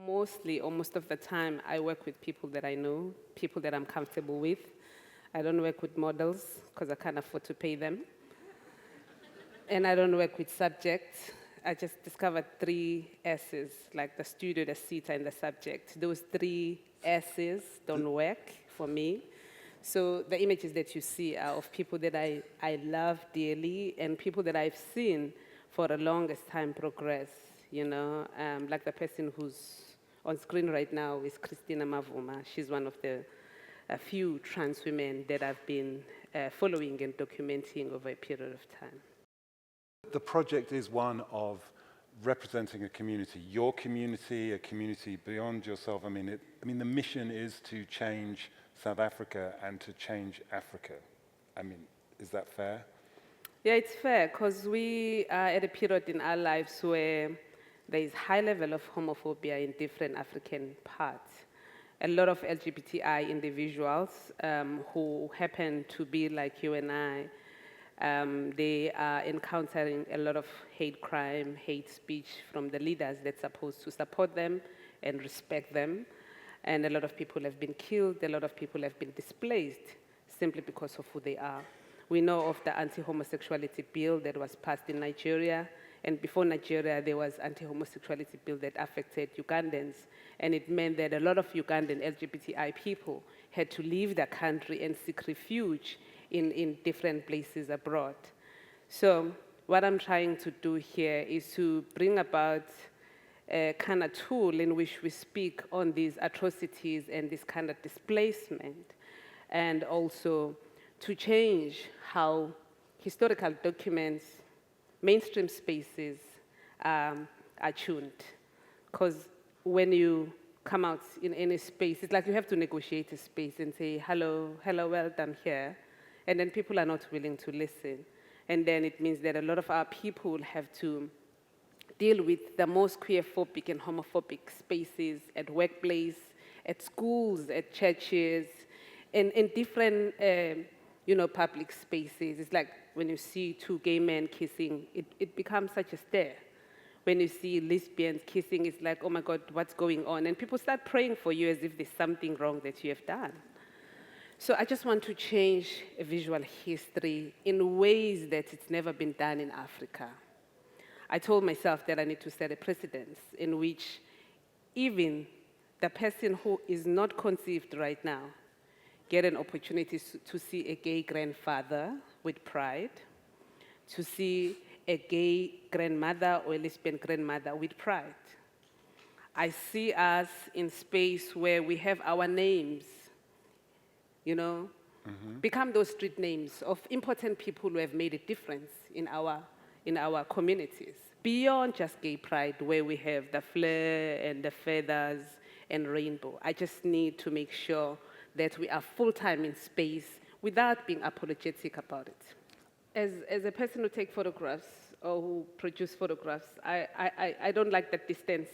Mostly, or most of the time, I work with people that I know, people that I'm comfortable with. I don't work with models because I can't afford to pay them. And I don't work with subjects. I just discovered 3 S's, like the studio, the seater, and the subject. Those 3 S's don't work for me. So the images that you see are of people that I love dearly and people that I've seen for the longest time progress, like the person who's on screen right now is Christina Mavuma. She's one of the few trans women that I've been following and documenting over a period of time. The project is one of representing a community, your community, a community beyond yourself. I mean, the mission is to change South Africa and to change Africa. I mean, is that fair? Yeah, it's fair, because we are at a period in our lives where there is high level of homophobia in different African parts. A lot of LGBTI individuals who happen to be like you and I, they are encountering a lot of hate crime, hate speech from the leaders that's supposed to support them and respect them. And a lot of people have been killed, a lot of people have been displaced simply because of who they are. We know of the anti-homosexuality bill that was passed in Nigeria, and before Nigeria, there was anti-homosexuality bill that affected Ugandans, and it meant that a lot of Ugandan LGBTI people had to leave the country and seek refuge in different places abroad. So what I'm trying to do here is to bring about a kind of tool in which we speak on these atrocities and this kind of displacement, and also to change how historical documents, mainstream spaces are tuned. Because when you come out in any space, it's like you have to negotiate a space and say, hello, well, I'm here. And then people are not willing to listen. And then it means that a lot of our people have to deal with the most queerphobic and homophobic spaces at workplace, at schools, at churches, and in different public spaces. It's like when you see 2 gay men kissing, it becomes such a stare. When you see lesbians kissing, it's like, oh my God, what's going on? And people start praying for you as if there's something wrong that you have done. So I just want to change a visual history in ways that it's never been done in Africa. I told myself that I need to set a precedent in which even the person who is not conceived right now get an opportunity to see a gay grandfather with pride, to see a gay grandmother or a lesbian grandmother with pride. I see us in space where we have our names, become those street names of important people who have made a difference in our communities, beyond just gay pride, where we have the flare and the feathers and rainbow. I just need to make sure that we are full-time in space without being apologetic about it. As a person who takes photographs or who produce photographs, I don't like that distance.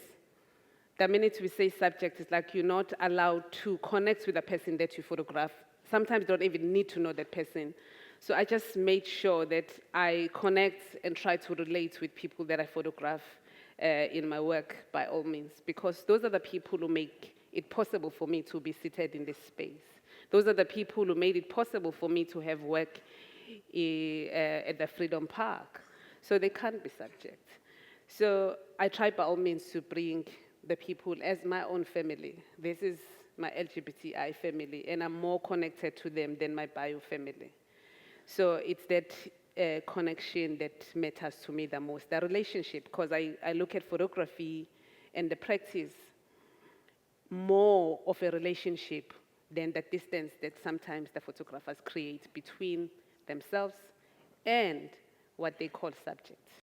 The minute we say subject, it's like you're not allowed to connect with the person that you photograph. Sometimes you don't even need to know that person. So I just made sure that I connect and try to relate with people that I photograph in my work, by all means, because those are the people who make it possible for me to be seated in this space. Those are the people who made it possible for me to have work at the Freedom Park. So they can't be subject. So I try by all means to bring the people as my own family. This is my LGBTI family, and I'm more connected to them than my bio family. So it's that connection that matters to me the most, the relationship, because I look at photography and the practice more of a relationship than the distance that sometimes the photographers create between themselves and what they call subjects.